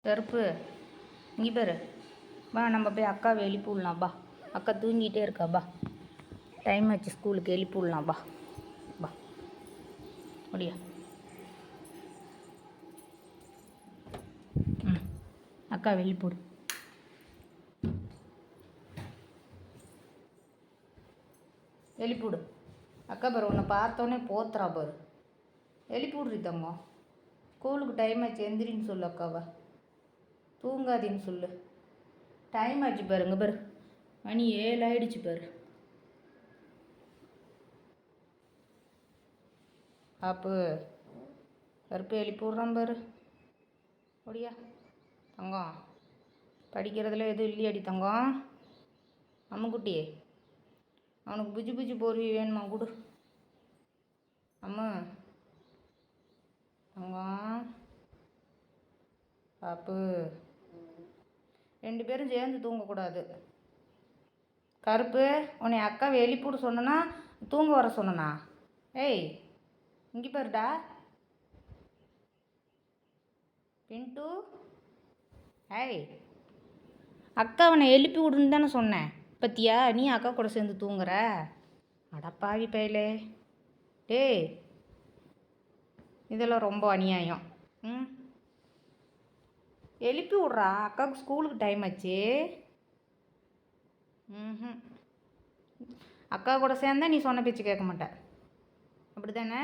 கருப்பு இங்கே பாரு. வா நம்ம போய் அக்காவை எழுப்பி விடலாம். பா அக்கா தூங்கிட்டே இருக்கா. பா டைம் ஆச்சு ஸ்கூலுக்கு எழுப்பி விடலாம். பா பா முடியா. அக்கா எழுப்பிவிடு. எழுப்பிவிடு. அக்கா பாரு உன்னை பார்த்தோன்னே போத்துறா பாரு. எழுப்பி விட்றி தங்கம். ஸ்கூலுக்கு டைம் ஆச்சு எந்திரின்னு சொல்லு அக்காவை. தூங்காதின்னு சொல்லு. டைம் ஆச்சு பாருங்க பாரு. மணி 7 ஆயிடுச்சு பாரு. பாப்பு கருப்பு எழுப்பி விட்றான் பாரு. ஒடியா தங்கம். படிக்கிறதுல எதுவும் இல்லையாடி தங்கம்? அம்முக்குட்டி அவனுக்கு புஜி புஜி போர்வி வேணுமா? கொடு அம்மா. தங்கம் பாப்பு 2 பேரும் சேர்ந்து தூங்கக்கூடாது. கருப்பு உன்னை அக்காவை எழுப்பிவிட சொன்னா தூங்க வர சொன்னா? ஏய் இங்கே பாருடா பின்ட்டு. ஏய் அக்கா அவனை எழுப்பி விடுன்னு தானே சொன்னேன். பத்தியா நீ அக்கா கூட சேர்ந்து தூங்குற? அடப்பாவி பையலே. டேய் இதெல்லாம் ரொம்ப அநியாயம். எழுப்பி விட்றா. அக்காவுக்கு ஸ்கூலுக்கு டைம் ஆச்சு. அக்கா கூட சேர்ந்தா நீ சொன்ன பேச்சு கேட்க மாட்ட. அப்படி தானே?